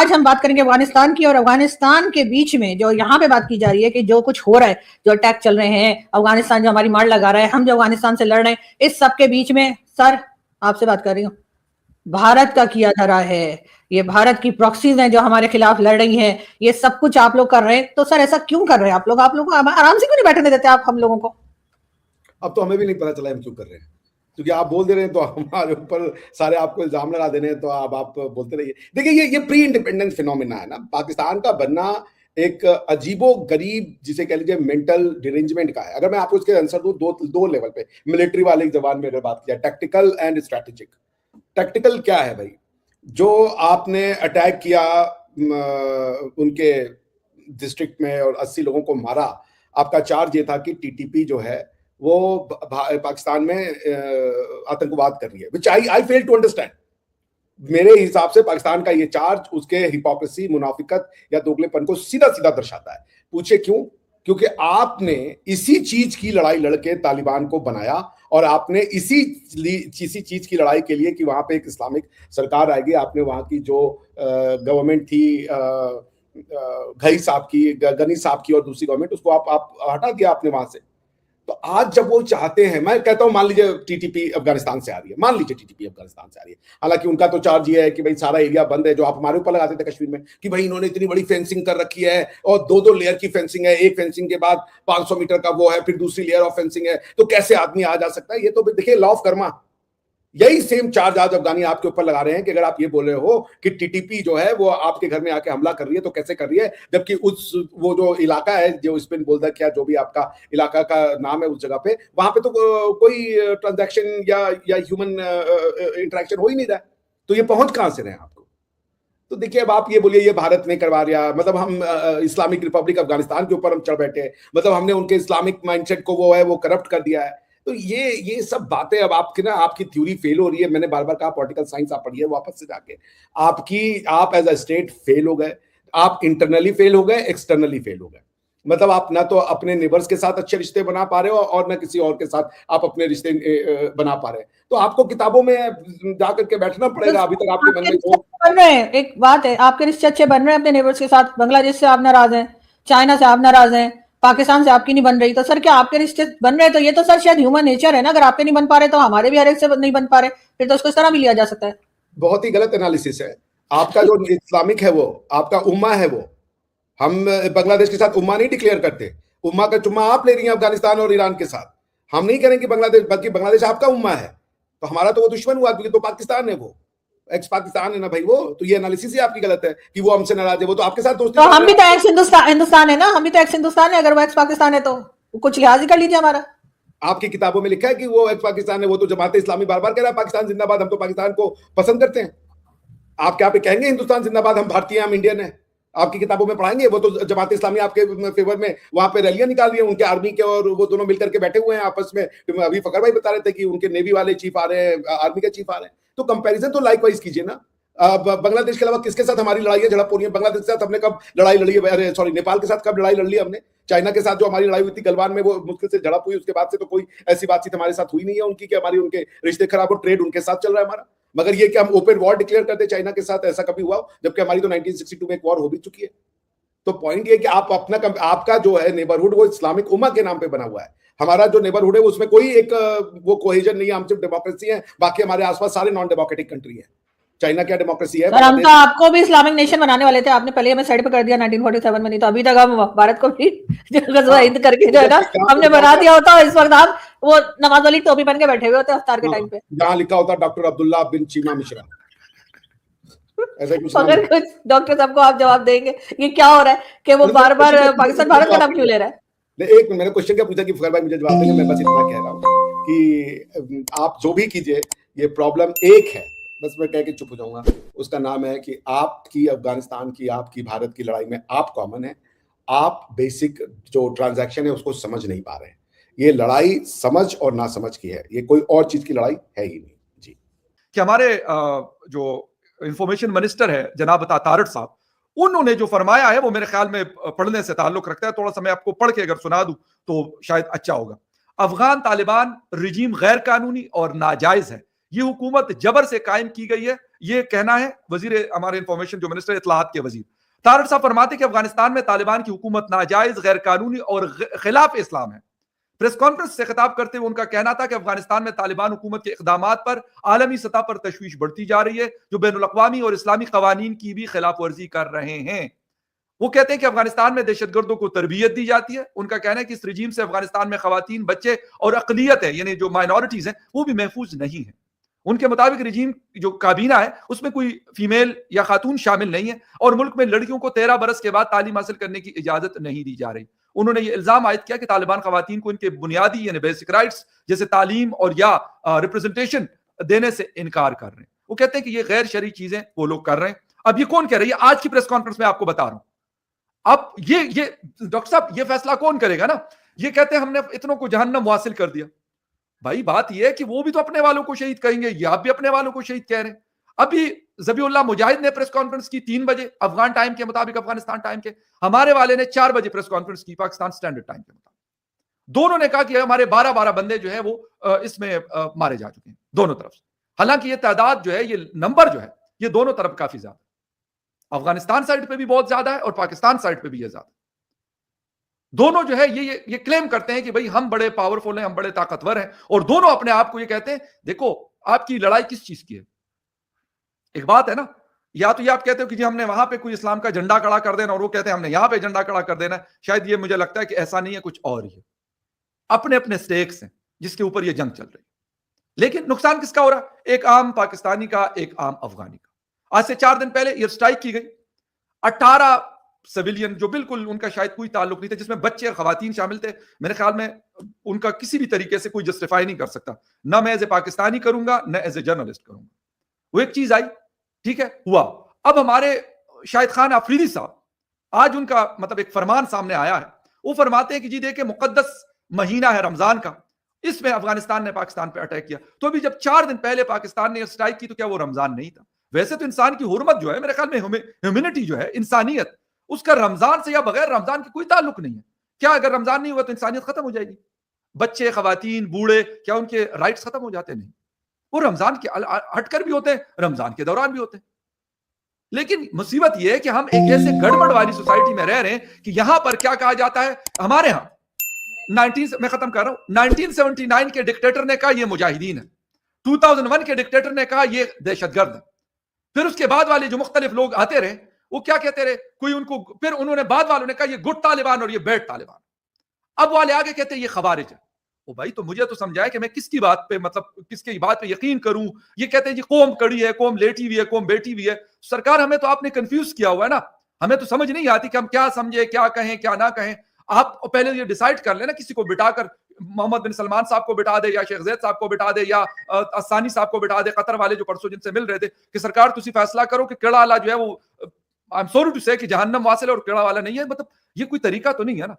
आज हम बात करेंगे अफगानिस्तान की, और अफगानिस्तान के बीच में जो यहाँ पे बात की जा रही है कि जो कुछ हो रहा है, जो अटैक चल रहे हैं, अफगानिस्तान जो हमारी मार लगा रहा है, हम जो अफगानिस्तान से लड़ रहे हैं, इस सब के बीच में सर आपसे बात कर रही हूँ, भारत का किया जा रहा है, ये भारत की प्रॉक्सीज हैं जो हमारे खिलाफ लड़ रही हैं, ये सब कुछ आप लोग कर रहे हैं। तो सर ऐसा क्यों कर रहे हैं आप लोग आराम से क्यों नहीं बैठने देते आप हम लोगों को? अब तो हमें भी नहीं पता चला हम क्यों कर रहे हैं, क्योंकि आप बोल दे रहे हैं तो हमारे ऊपर सारे आपको इल्जाम लगा दे रहे हैं, तो अब आप बोलते रहिए। देखिए ये प्री इंडिपेंडेंस फिनोमिना है ना, पाकिस्तान का बनना एक अजीबो गरीब, जिसे कह लीजिए मेंटल डिरेंजमेंट का है। अगर मैं आपको इसके आंसर दूं दो लेवल पे, मिलिट्री वाले की जबान में अगर बात किया, टैक्टिकल एंड स्ट्रेटेजिक। टैक्टिकल क्या है भाई? जो आपने अटैक किया उनके डिस्ट्रिक्ट में और 80 लोगों को मारा, आपका चार्ज ये था कि टीटीपी जो है वो पाकिस्तान में आतंकवाद कर रही है, विच आई फेल टू अंडरस्टैंड। मेरे हिसाब से पाकिस्तान का ये चार्ज उसके हिपोक्रेसी, मुनाफिकत या दोगलेपन को सीधा सीधा दर्शाता है। पूछे क्यों? क्योंकि आपने इसी चीज की लड़ाई लड़के तालिबान को बनाया, और आपने इसी चीज की लड़ाई के लिए कि वहां पे एक इस्लामिक सरकार आएगी, आपने वहां की जो गवर्नमेंट थी गनी साहब की और दूसरी गवर्नमेंट, उसको आप हटा दिया आपने वहां से। तो आज जब वो चाहते हैं, मैं कहता हूं मान लीजिए टीटीपी अफगानिस्तान से आ रही है, मान लीजिए टीटीपी अफगानिस्तान से आ रही है, हालांकि उनका तो चार्ज ये है कि भाई सारा एरिया बंद है, जो आप हमारे ऊपर लगाते थे कश्मीर में कि भाई इन्होंने इतनी बड़ी फेंसिंग कर रखी है, और दो लेयर की फेंसिंग है, एक फेंसिंग के बाद 500 मीटर का वो है, फिर दूसरी लेयर ऑफ फेंसिंग है, तो कैसे आदमी आ जा सकता है? ये तो देखिए लॉ ऑफ कर्मा। यही सेम चार्ज आज अफगानी आपके ऊपर लगा रहे हैं कि अगर आप ये बोल रहे हो कि टीटीपी जो है वो आपके घर में आके हमला कर रही है, तो कैसे कर रही है, जबकि वो जो इलाका है, जो स्पिन बोलदा क्या जो भी आपका इलाका का नाम है, उस जगह पे वहां पे तो कोई ट्रांजैक्शन या ह्यूमन इंटरेक्शन हो ही नहीं रहा है, तो ये पहुंच कहां से रहे हैं आपको? तो देखिए, अब आप ये बोलिए ये भारत ने करवा दिया, मतलब हम इस्लामिक रिपब्लिक अफगानिस्तान के ऊपर हम चढ़ बैठे, मतलब हमने उनके इस्लामिक माइंडसेट को वो करप्ट कर दिया है। तो ये सब बातें अब आपकी थ्योरी फेल हो रही है। मैंने बार बार कहा पॉलिटिकल साइंस आप पढ़िए वापस से जाके, आप एज अ स्टेट फेल हो गए, आप इंटरनली फेल हो गए, एक्सटर्नली फेल हो गए। मतलब आप ना तो अपने नेबर्स के साथ अच्छे रिश्ते बना पा रहे हो, और ना किसी और के साथ आप अपने रिश्ते बना पा रहे हैं। तो आपको किताबों में जाकर के बैठना पड़ेगा। अभी तक आपके मन में बन रहे हैं, एक बात है, आपके रिश्ते अच्छे बन रहे हैं अपने नेबर्स के साथ, बांग्लादेश से आप नाराज हैं, चाइना से आप नाराज हैं, पाकिस्तान से आपकी नहीं बन रही, तो सर क्या आपके रिश्ते बन रहे हैं? तो ये तो सर शायद ह्यूमन नेचर है ना, अगर आपके नहीं बन पा रहे तो हमारे भी हर एक से नहीं बन पा रहे, फिर तो उसको इस तरह भी लिया जा सकता है। बहुत ही गलत एनालिसिस है आपका। जो इस्लामिक है वो आपका उम्मा है, वो हम बांग्लादेश के साथ उम्मा नहीं डिक्लेयर करते। उम्मा का चुम्मा आप ले रही हैं अफगानिस्तान और ईरान के साथ। हम नहीं करेंगे बांग्लादेश, बल्कि बांग्लादेश आपका उम्मा है, तो हमारा तो वो दुश्मन हुआ, क्योंकि तो पाकिस्तान है, वो एक्स पाकिस्तान है ना भाई वो। तो ये एनालिसिस ही आपकी गलत है कि वो हमसे नाराज है, वो तो आपके साथ दोस्ती। तो हम भी तो एक्स हिंदुस्तान है ना, हम भी तो एक्स हिंदुस्तान है, अगर वो एक्स पाकिस्तान है तो कुछ लिहाज ही कर लीजिए हमारा। आपकी किताबों में लिखा है कि वो एक्स पाकिस्तान है, वो तो जमात इस्लामी बार बार कह रहा है पाकिस्तान जिंदाबाद, हम तो पाकिस्तान को पसंद करते हैं। आप क्या पे कहेंगे हिंदुस्तान जिंदाबाद, हम भारतीय, हम इंडियन है? आपकी किताबों में पढ़ाएंगे? वो तो जमात इस्लामी आपके फेवर में वहां पे रैलियां निकाल रही है, उनके आर्मी के, और वो दोनों मिलकर के बैठे हुए हैं आपस में। अभी फकर भाई बता रहे थे कि उनके नेवी वाले चीफ आ रहे हैं, आर्मी के चीफ आ रहे हैं, तो कंपैरिजन तो लाइकवाइज कीजिए ना। बांग्लादेश के अलावा किसके साथ हमारी लड़ाई है, झड़प हो रही है? बांग्लादेश के साथ हमने कब लड़ाई लड़ी है? अरे सॉरी, नेपाल के साथ कब लड़ाई लड़ ली हमने? चाइना के साथ जो हमारी लड़ाई हुई थी गलवान में, वो मुश्किल से झड़प हुई, उसके बाद से तो कोई ऐसी बातचीत हमारे साथ हुई नहीं है उनकी कि हमारी उनके रिश्ते खराब हो। ट्रेड उनके साथ चल रहा है हमारा, मगर ये कि हम ओपन वॉर डिक्लेयर करते चाइना के साथ, ऐसा कभी हुआ? जबकि हमारी तो 1962 में एक वॉर हो भी चुकी है। तो पॉइंट ये कि आपका जो है नेबरहुड वो इस्लामिक उम्मा के नाम पे बना हुआ है। हमारा जो नेबरहुड है उसमें कोई एक वो कोहेजन नहीं है, हम सिर्फ डेमोक्रेसी है, बाकी हमारे आसपास सारे नॉन डेमोक्रेटिक कंट्री है। चाइना क्या डेमोक्रेसी है? सर हम तो आपको भी इस्लामिक नेशन बनाने वाले थे, आपने पहले हमें साइड पे कर दिया 1947 में, नहीं तो अभी तक हम भारत को भी गज़वा हिंद करके जो है ना हमने बना दिया होता, इस वक्त आप वो नवाज वाली टोपी पहन के बैठे हुए होते अफ्तार के टाइम पे, जहां लिखा होता डॉक्टर अब्दुल्ला बिन चीमा मिश्रा। ऐसा कुछ अगर कुछ डॉक्टर साहब को आप जवाब देंगे ये क्या हो रहा है कि वो बार बार पाकिस्तान भारत का नाम क्यों ले रहा है? एक मैंने क्वेश्चन क्या पूछा कि फकर भाई मुझे जवाब देंगे, मैं बस इतना कह रहा हूँ कि आप जो भी कीजिए ये प्रॉब्लम एक है, बस मैं कह के चुप हो जाऊंगा। उसका नाम है कि आपकी अफगानिस्तान की, आपकी भारत की लड़ाई में आप कॉमन है, आप बेसिक जो ट्रांजैक्शन है उसको समझ नहीं पा रहे हैं। ये लड़ाई समझ और ना समझ की है, ये कोई और चीज की लड़ाई है ही नहीं। जी, कि हमारे जो इंफॉर्मेशन मिनिस्टर है जनाब तारड़ साहब, उन्होंने जो फरमाया है वो मेरे ख्याल में पढ़ने से ताल्लुक रखता है। थोड़ा सा मैं आपको पढ़ के अगर सुना दूं तो शायद अच्छा होगा। अफगान तालिबान रिजीम गैर कानूनी और नाजायज है, ये हुकूमत जबर से कायम की गई है, ये कहना है वजीर हमारे इंफॉर्मेशन जो मिनिस्टर इत्तलाहात के वजीर तारड़ साहब फरमाते कि अफगानिस्तान में तालिबान की हुकूमत नाजायज, गैर कानूनी और खिलाफ इस्लाम है। प्रेस कॉन्फ्रेंस से खिताब करते हुए उनका कहना था कि अफगानिस्तान में तालिबान हुकूमत के इक़दामात पर आलमी सतह पर तशवीश बढ़ती जा रही है, जो बैनुल अक़वामी और इस्लामी कवानीन की भी खिलाफ वर्जी कर रहे हैं। वो कहते हैं कि अफगानिस्तान में दहशतगर्दों को तरबियत दी जाती है। उनका कहना है कि इस रजीम से अफगानिस्तान में खवातीन, बच्चे और अकलियत है, यानी जो माइनॉरिटीज हैं, वो भी महफूज नहीं है। उनके मुताबिक रजीम जो काबीना है उसमें कोई फीमेल या खातून शामिल नहीं है और मुल्क में लड़कियों को 13 बरस के बाद तालीम हासिल करने की इजाजत नहीं दी जा रही। उन्होंने ये इल्जाम आयद किया कि तालिबान खवातीन को इनके बुनियादी यानी बेसिक राइट्स जैसे तालीम और या रिप्रेजेंटेशन देने से इनकार कर रहे हैं। वो कहते हैं कि ये गैर शरई चीजें वो लोग कर रहे हैं। अब ये कौन कह रही है? आज की प्रेस कॉन्फ्रेंस में आपको बता रहा हूं। अब ये डॉक्टर साहब ये फैसला कौन करेगा ना? ये कहते हैं हमने इतनों को जहन्नम हासिल कर दिया। भाई बात यह है कि वो भी तो अपने वालों को शहीद कहेंगे, या आप भी अपने वालों को शहीद कह रहे हैं। अभी ज़बीउल्लाह मुजाहिद ने प्रेस कॉन्फ्रेंस की 3 बजे अफगान टाइम के मुताबिक, अफगानिस्तान टाइम के। हमारे वाले ने 4 बजे प्रेस कॉन्फ्रेंस की पाकिस्तान स्टैंडर्ड टाइम के मुताबिक। दोनों ने कहा कि हमारे 12-12 बंदे जो है वो इसमें मारे जा चुके हैं दोनों तरफ से। हालांकि ये तादाद जो है, ये नंबर जो है, ये दोनों तरफ काफी ज्यादा, अफगानिस्तान साइड पे भी बहुत ज्यादा है और पाकिस्तान साइड पे भी ये ज्यादा। दोनों जो है ये क्लेम करते हैं कि भाई हम बड़े पावरफुल हैं, हम बड़े ताकतवर हैं, और दोनों अपने आप को ये कहते हैं देखो आपकी लड़ाई किस चीज की है। एक बात है ना, या तो ये आप कहते हो कि जी हमने वहां पे कोई इस्लाम का झंडा खड़ा कर देना, और वो कहते हैं हमने यहां पे झंडा खड़ा कर देना। शायद ये मुझे लगता है कि ऐसा नहीं है, कुछ और ही है। अपने अपने स्टेक्स हैं जिसके ऊपर ये जंग चल रही है। लेकिन नुकसान किसका हो रहा है? एक आम पाकिस्तानी का, एक आम अफगानी का। आज से 4 दिन पहले एयर स्ट्राइक की गई। 18 सिविलियन जो बिल्कुल उनका शायद कोई ताल्लुक नहीं था, जिसमें बच्चे और खवातीन शामिल थे। मेरे ख्याल में उनका किसी भी तरीके से कोई जस्टिफाई नहीं कर सकता, ना मैं एज ए पाकिस्तानी करूंगा, ना एज ए जर्नलिस्ट करूंगा। वो एक चीज आई, ठीक है, हुआ। अब हमारे शाहिद खान अफरीदी साहब, आज उनका मतलब एक फरमान सामने आया है। वो फरमाते हैं कि जी देखिए मुकद्दस महीना है रमजान का, इसमें अफगानिस्तान ने पाकिस्तान पे अटैक किया। तो अभी जब 4 दिन पहले पाकिस्तान ने स्ट्राइक की, तो क्या वो रमजान नहीं था? वैसे तो इंसान की हुर्मत जो है, मेरे ख्याल में ह्यूमैनिटी जो है, इंसानियत, उसका रमजान से या बगैर रमजान की कोई ताल्लुक नहीं है। क्या अगर रमजान नहीं हुआ तो इंसानियत खत्म हो जाएगी? बच्चे, खवातीन, बूढ़े, क्या उनके राइट्स खत्म हो जाते? नहीं, वो रमजान के हटकर भी होते हैं, रमजान के दौरान भी होते हैं। लेकिन मुसीबत यह है कि हम एक ऐसे गड़बड़ वाली सोसाइटी में रह रहे हैं कि यहां पर क्या कहा जाता है, हमारे यहां मैं खत्म कर रहा हूं, 1979 के डिक्टेटर ने कहा ये मुजाहिदीन है, 2001 के डिक्टेटर ने कहा ये दहशतगर्द है। फिर उसके बाद वाले जो मुख्तलिफ लोग आते रहे, वो क्या कहते रहे, कोई उनको, फिर उन्होंने बाद वालों ने कहा ये गुड तालिबान और ये बैड तालिबान। अब वाले आगे कहते हैं ये खवारिज है। ओ भाई, तो मुझे तो समझाए कि मैं किसकी बात पे, मतलब किसकी बात पे यकीन करूं। ये कहते हैं जी कौम कड़ी है, कौम लेटी हुई है, कौम बैठी हुई है। सरकार, हमें तो आपने कंफ्यूज किया हुआ है ना, हमें तो समझ नहीं आती कि हम क्या समझे, क्या कहें, क्या ना कहें। आप पहले ये डिसाइड कर लेना, किसी को बिठाकर, मोहम्मद बिन सलमान साहब को बिठा दे, या शेख जैद साहब को बिठा दे, या असानी साहब को बिठा दे, कतर वाले जो परसों जिनसे मिल रहे थे, कि सरकार तुसी फैसला करो कि केड़ा वाला जो है वो, आई एम सॉरी टू से, कि जहन्नम वासिल और केड़ा वाला नहीं है। मतलब ये कोई तरीका तो नहीं है ना।